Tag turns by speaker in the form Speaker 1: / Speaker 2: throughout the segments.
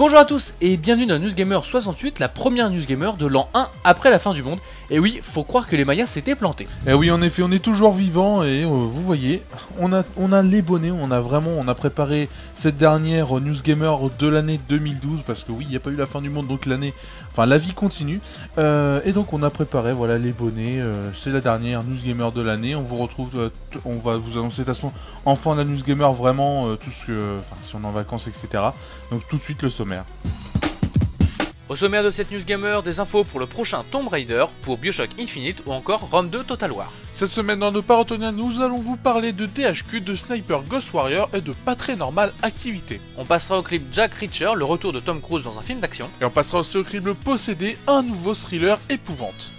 Speaker 1: Bonjour à tous et bienvenue dans Newsgamer 68, la première Newsgamer de l'an 1 après la fin du monde. Et oui, faut croire que les Mayas s'étaient plantés.
Speaker 2: Et oui, en effet, on est toujours vivant et vous voyez, on a les bonnets, on a préparé cette dernière Newsgamer de l'année 2012 parce que oui, il n'y a pas eu la fin du monde, donc la vie continue. Et donc on a préparé, voilà, les bonnets. C'est la dernière Newsgamer de l'année. On vous retrouve, on va vous annoncer de toute façon en fin de la Newsgamer vraiment tout ce que, si on est en vacances, etc. Donc tout de suite le sommaire.
Speaker 3: Au sommaire de cette Newsgamer, des infos pour le prochain Tomb Raider, pour Bioshock Infinite ou encore Rome 2 Total War.
Speaker 2: Cette semaine dans nos parotonniens, nous allons vous parler de THQ, de Sniper Ghost Warrior et de Pas Très Normal Activité.
Speaker 3: On passera au clip Jack Reacher, le retour de Tom Cruise dans un film d'action.
Speaker 2: Et on passera aussi au clip Possédé, un nouveau thriller épouvante.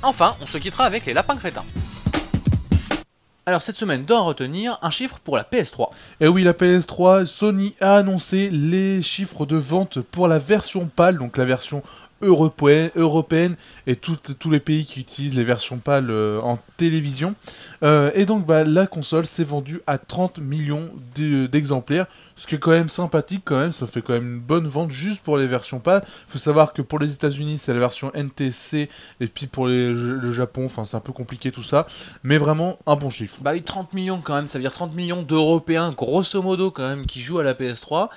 Speaker 3: Enfin, on se quittera avec les lapins crétins.
Speaker 1: Alors cette semaine, d'en retenir un chiffre pour la PS3.
Speaker 2: Et oui, la PS3, Sony a annoncé les chiffres de vente pour la version PAL, donc la version européenne et tous les pays qui utilisent les versions PAL en télévision. Et donc la console s'est vendue à 30 millions d'exemplaires, ce qui est quand même sympathique quand même, ça fait quand même une bonne vente juste pour les versions PAL. Il faut savoir que pour les États-Unis c'est la version NTSC et puis pour le Japon, enfin c'est un peu compliqué tout ça, mais vraiment un bon chiffre.
Speaker 1: Bah oui, 30 millions quand même, ça veut dire 30 millions d'Européens grosso modo quand même qui jouent à la PS3.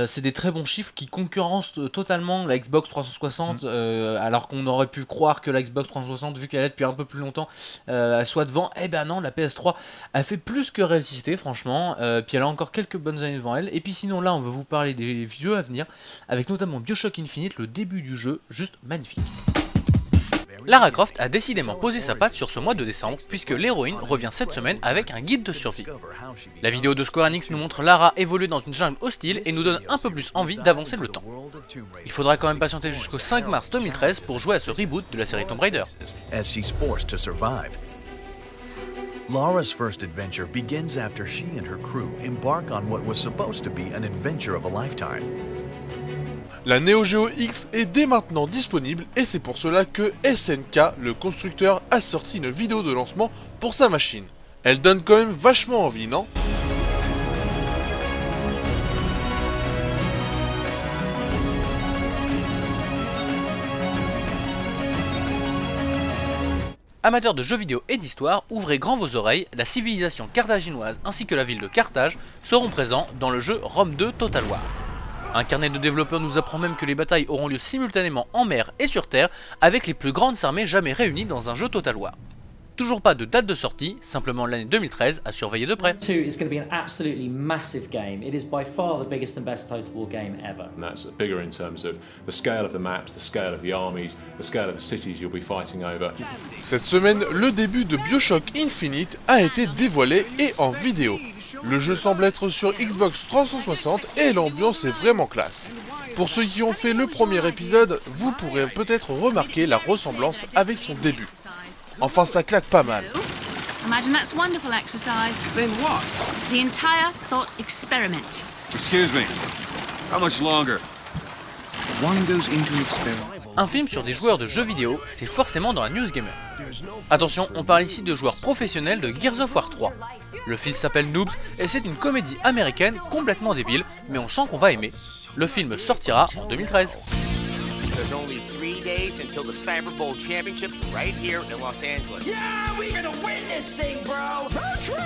Speaker 1: C'est des très bons chiffres qui concurrencent totalement la Xbox 360. Alors qu'on aurait pu croire que la Xbox 360, vu qu'elle est depuis un peu plus longtemps, elle soit devant. Eh ben non, la PS3 a fait plus que résister franchement, puis elle a encore quelques bonnes années devant elle. Et puis sinon là on va vous parler des jeux à venir, avec notamment Bioshock Infinite, le début du jeu, juste magnifique.
Speaker 3: Lara Croft a décidément posé sa patte sur ce mois de décembre, puisque l'héroïne revient cette semaine avec un guide de survie. La vidéo de Square Enix nous montre Lara évoluer dans une jungle hostile et nous donne un peu plus envie d'avancer le temps. Il faudra quand même patienter jusqu'au 5 mars 2013 pour jouer à ce reboot de la série Tomb Raider.
Speaker 4: Lara's first adventure begins after she and her crew embark on what was supposed to be an adventure of a lifetime.
Speaker 2: La Neo Geo X est dès maintenant disponible et c'est pour cela que SNK, le constructeur, a sorti une vidéo de lancement pour sa machine. Elle donne quand même vachement envie, non ?
Speaker 3: Amateurs de jeux vidéo et d'histoire, ouvrez grand vos oreilles, la civilisation carthaginoise ainsi que la ville de Carthage seront présents dans le jeu Rome 2 Total War. Un carnet de développeurs nous apprend même que les batailles auront lieu simultanément en mer et sur terre, avec les plus grandes armées jamais réunies dans un jeu Total War. Toujours pas de date de sortie, simplement l'année 2013 à surveiller de près.
Speaker 5: 2 is going to be an absolutely massive game. It is by far the biggest and best Total War game ever.
Speaker 6: And that's bigger in terms of the scale of the maps, the scale of the armies, the scale of the cities you'll be fighting over.
Speaker 2: Cette semaine, le début de Bioshock Infinite a été dévoilé et en vidéo. Le jeu semble être sur Xbox 360 et l'ambiance est vraiment classe. Pour ceux qui ont fait le premier épisode, vous pourrez peut-être remarquer la ressemblance avec son début. Enfin, ça claque pas mal.
Speaker 7: Imagine that's wonderful exercise.
Speaker 8: Then what?
Speaker 7: The entire thought experiment.
Speaker 8: Excuse me. How much longer? One goes into an experiment.
Speaker 3: Un film sur des joueurs de jeux vidéo, c'est forcément dans la Newsgamer. Attention, on parle ici de joueurs professionnels de Gears of War 3. Le film s'appelle Noobs et c'est une comédie américaine complètement débile, mais on sent qu'on va aimer. Le film sortira en 2013.
Speaker 9: There's only 3 days until the Cyber Bowl Championships right here in Los Angeles.
Speaker 10: Yeah, we're gonna win this thing, bro! Road trip!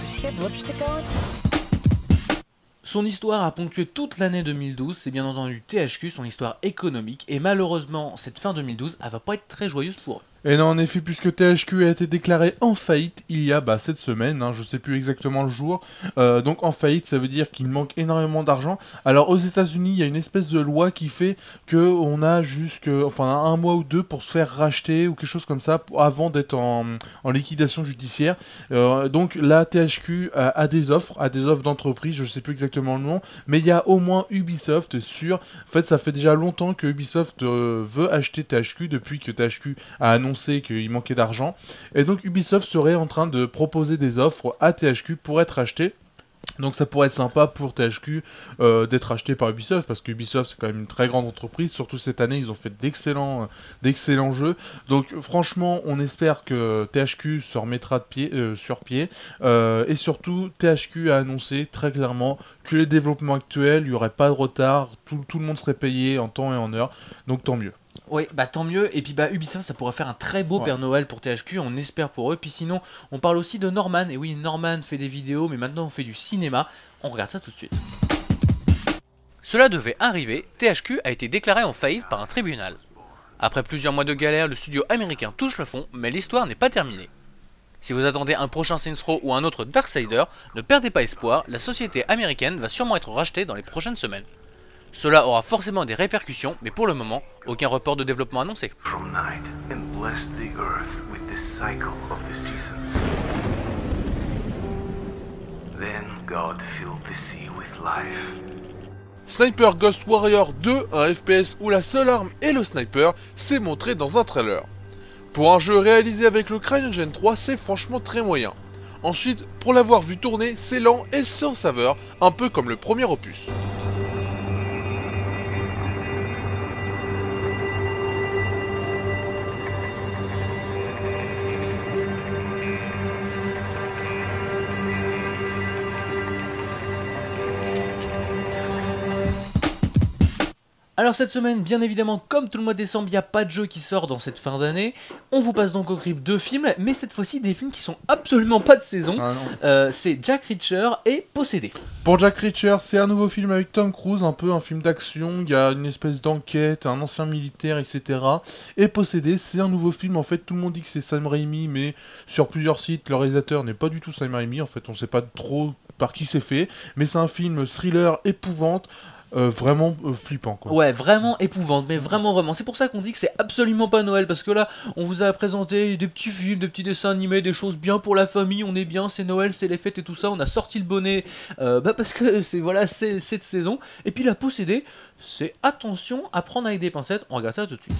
Speaker 10: Does he have lipstick on?
Speaker 1: Son histoire a ponctué toute l'année 2012, c'est bien entendu THQ, son histoire économique, et malheureusement cette fin 2012 elle va pas être très joyeuse pour eux.
Speaker 2: Et non, en effet, puisque THQ a été déclaré en faillite il y a cette semaine, je sais plus exactement le jour. Donc en faillite, ça veut dire qu'il manque énormément d'argent. Alors aux États-Unis, il y a une espèce de loi qui fait que on a un mois ou deux pour se faire racheter ou quelque chose comme ça avant d'être en liquidation judiciaire. Donc la THQ a des offres d'entreprise, je sais plus exactement le nom, mais il y a au moins Ubisoft sur. En fait, ça fait déjà longtemps que Ubisoft veut acheter THQ depuis que THQ a annoncé qu'il manquait d'argent, et donc Ubisoft serait en train de proposer des offres à THQ pour être acheté. Donc ça pourrait être sympa pour THQ d'être acheté par Ubisoft, parce que Ubisoft c'est quand même une très grande entreprise, surtout cette année ils ont fait d'excellents jeux. Donc franchement on espère que THQ se remettra sur pied, et surtout THQ a annoncé très clairement que les développements actuels, il n'y aurait pas de retard, tout le monde serait payé en temps et en heure, donc tant mieux.
Speaker 1: Oui, bah tant mieux, et puis bah Ubisoft ça pourrait faire un très beau Père Noël pour THQ, on espère pour eux, puis sinon on parle aussi de Norman, et oui Norman fait des vidéos, mais maintenant on fait du cinéma, on regarde ça tout de suite.
Speaker 3: Cela devait arriver, THQ a été déclaré en faillite par un tribunal. Après plusieurs mois de galère, le studio américain touche le fond, mais l'histoire n'est pas terminée. Si vous attendez un prochain Saints Row ou un autre Darksider, ne perdez pas espoir, la société américaine va sûrement être rachetée dans les prochaines semaines. Cela aura forcément des répercussions, mais pour le moment, aucun report de développement annoncé.
Speaker 11: Sniper Ghost Warrior 2, un FPS où la seule arme est le sniper, s'est montré dans un trailer. Pour un jeu réalisé avec le CryEngine 3, c'est franchement très moyen. Ensuite, pour l'avoir vu tourner, c'est lent et sans saveur, un peu comme le premier opus.
Speaker 1: Alors cette semaine, bien évidemment, comme tout le mois de décembre, il n'y a pas de jeu qui sort dans cette fin d'année. On vous passe donc au crible 2 films, mais cette fois-ci des films qui sont absolument pas de saison. C'est Jack Reacher et Possédé.
Speaker 2: Pour Jack Reacher, c'est un nouveau film avec Tom Cruise, un peu un film d'action, il y a une espèce d'enquête, un ancien militaire, etc. Et Possédé, c'est un nouveau film, en fait tout le monde dit que c'est Sam Raimi, mais sur plusieurs sites, le réalisateur n'est pas du tout Sam Raimi, en fait on sait pas trop par qui c'est fait, mais c'est un film thriller épouvante, vraiment flippant quoi.
Speaker 1: Ouais, vraiment épouvante, mais vraiment. C'est pour ça qu'on dit que c'est absolument pas Noël, parce que là, on vous a présenté des petits films, des petits dessins animés, des choses bien pour la famille, on est bien, c'est Noël, c'est les fêtes et tout ça, on a sorti le bonnet, parce que c'est cette saison. Et puis la Possédée, c'est attention à prendre avec des pincettes, on regarde ça tout de suite.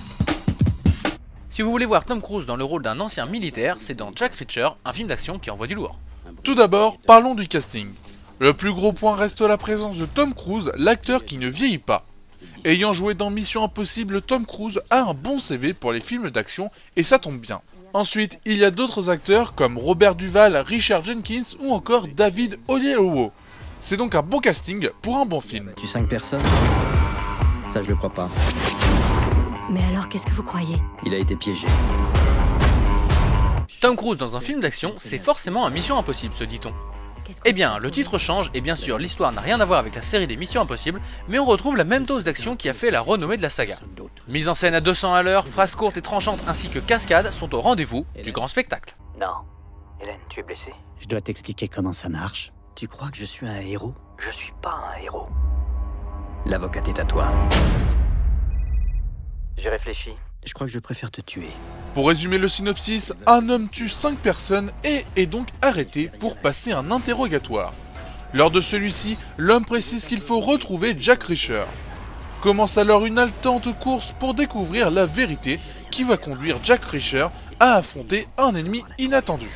Speaker 3: Si vous voulez voir Tom Cruise dans le rôle d'un ancien militaire, c'est dans Jack Reacher, un film d'action qui envoie du lourd.
Speaker 11: Tout d'abord, parlons du casting. Le plus gros point reste la présence de Tom Cruise, l'acteur qui ne vieillit pas. Ayant joué dans Mission Impossible, Tom Cruise a un bon CV pour les films d'action et ça tombe bien. Ensuite, il y a d'autres acteurs comme Robert Duvall, Richard Jenkins ou encore David Oyelowo. C'est donc un bon casting pour un bon film.
Speaker 12: Tu 5 personnes? Ça je le crois pas.
Speaker 13: Mais alors qu'est-ce que vous croyez?
Speaker 12: Il a été piégé.
Speaker 3: Tom Cruise dans un film d'action, c'est forcément un Mission Impossible, se dit-on. Eh bien, le titre change et bien sûr l'histoire n'a rien à voir avec la série des Missions Impossibles, mais on retrouve la même dose d'action qui a fait la renommée de la saga. Mise en scène à 200 à l'heure, phrases courtes et tranchantes ainsi que cascades sont au rendez-vous du grand spectacle.
Speaker 14: Non. Hélène, tu es blessée?
Speaker 12: Je dois t'expliquer comment ça marche. Tu crois que je suis un héros?
Speaker 14: Je suis pas un héros.
Speaker 12: L'avocate est à toi.
Speaker 14: J'ai réfléchi.
Speaker 12: Je crois que je préfère te tuer.
Speaker 11: Pour résumer le synopsis, un homme tue 5 personnes et est donc arrêté pour passer un interrogatoire. Lors de celui-ci, l'homme précise qu'il faut retrouver Jack Reacher. Commence alors une haletante course pour découvrir la vérité qui va conduire Jack Reacher à affronter un ennemi inattendu.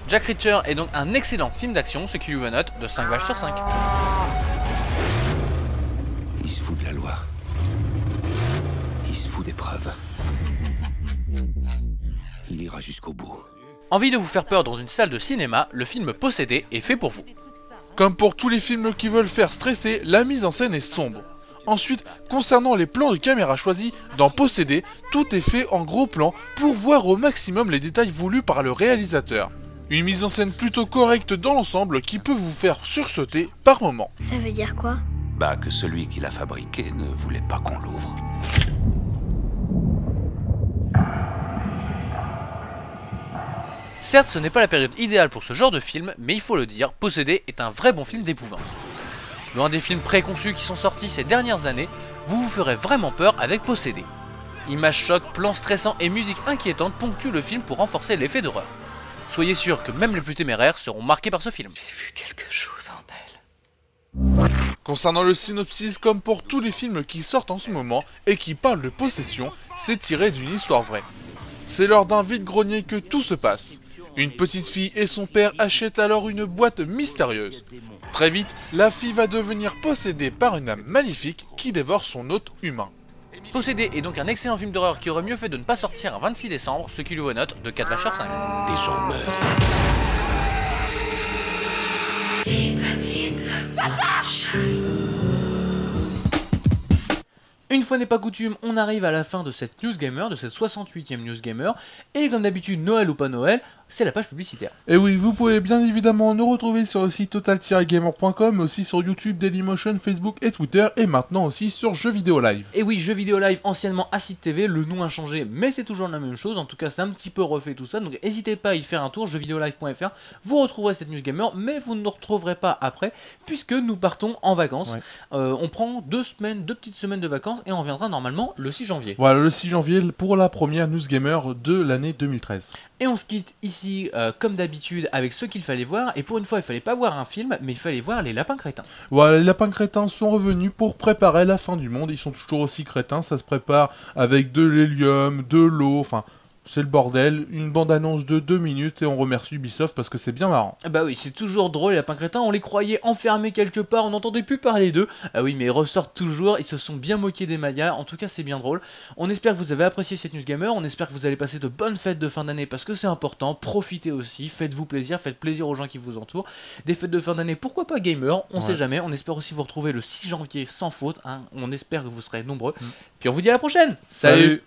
Speaker 3: Jack Reacher est donc un excellent film d'action, ce qui lui vaut une note de 5 vaches sur 5.
Speaker 15: Il se fout de la loi. Il se fout des preuves. Il ira jusqu'au bout.
Speaker 3: Envie de vous faire peur dans une salle de cinéma, le film Possédé est fait pour vous.
Speaker 11: Comme pour tous les films qui veulent faire stresser, la mise en scène est sombre. Ensuite, concernant les plans de caméra choisis, dans Possédé, tout est fait en gros plan pour voir au maximum les détails voulus par le réalisateur. Une mise en scène plutôt correcte dans l'ensemble qui peut vous faire sursauter par moments.
Speaker 13: Ça veut dire quoi?
Speaker 15: Bah que celui qui l'a fabriqué ne voulait pas qu'on l'ouvre.
Speaker 3: Certes, ce n'est pas la période idéale pour ce genre de film, mais il faut le dire, Possédé est un vrai bon film d'épouvante. Loin des films préconçus qui sont sortis ces dernières années, vous ferez vraiment peur avec Possédé. Images chocs, plans stressants et musique inquiétante ponctuent le film pour renforcer l'effet d'horreur. Soyez sûr que même les plus téméraires seront marqués par ce film.
Speaker 15: J'ai vu quelque chose en elle.
Speaker 11: Concernant le synopsis, comme pour tous les films qui sortent en ce moment et qui parlent de possession, c'est tiré d'une histoire vraie. C'est lors d'un vide-grenier que tout se passe. Une petite fille et son père achètent alors une boîte mystérieuse. Très vite, la fille va devenir possédée par une âme maléfique qui dévore son hôte humain.
Speaker 3: Possédé est donc un excellent film d'horreur qui aurait mieux fait de ne pas sortir un 26 décembre, ce qui lui vaut note de 4 lâcheurs 5.
Speaker 15: Des gens meurent.
Speaker 1: Une fois n'est pas coutume, on arrive à la fin de cette News Gamer, de cette 68e News Gamer, et comme d'habitude, Noël ou pas Noël, c'est la page publicitaire.
Speaker 2: Et oui, vous pouvez bien évidemment nous retrouver sur le site total-gamer.com, mais aussi sur YouTube, Dailymotion, Facebook et Twitter, et maintenant aussi sur Jeux Vidéo Live.
Speaker 1: Et oui, Jeux Vidéo Live, anciennement Acid TV, le nom a changé, mais c'est toujours la même chose, en tout cas c'est un petit peu refait tout ça, donc n'hésitez pas à y faire un tour, jeuxvideolive.fr, vous retrouverez cette News Gamer, mais vous ne nous retrouverez pas après, puisque nous partons en vacances.
Speaker 2: Ouais.
Speaker 1: On prend 2 petites semaines de vacances, et on reviendra normalement le 6 janvier.
Speaker 2: Voilà, le 6 janvier pour la première News Gamer de l'année 2013.
Speaker 1: Et on se quitte ici, comme d'habitude, avec ce qu'il fallait voir. Et pour une fois, il fallait pas voir un film, mais il fallait voir les lapins crétins.
Speaker 2: Voilà, les lapins crétins sont revenus pour préparer la fin du monde. Ils sont toujours aussi crétins, ça se prépare avec de l'hélium, de l'eau, enfin... C'est le bordel, une bande-annonce de 2 minutes et on remercie Ubisoft parce que c'est bien marrant.
Speaker 1: Bah oui, c'est toujours drôle les lapins crétins, on les croyait enfermés quelque part, on n'entendait plus parler d'eux. Ah oui, mais ils ressortent toujours, ils se sont bien moqués des Mayas, en tout cas c'est bien drôle. On espère que vous avez apprécié cette News Gamer, on espère que vous allez passer de bonnes fêtes de fin d'année parce que c'est important, profitez aussi, faites-vous plaisir, faites plaisir aux gens qui vous entourent. Des fêtes de fin d'année, pourquoi pas gamer, on sait jamais, on espère aussi vous retrouver le 6 janvier sans faute, hein. On espère que vous serez nombreux. Puis on vous dit à la prochaine. Salut.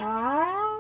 Speaker 10: Ah.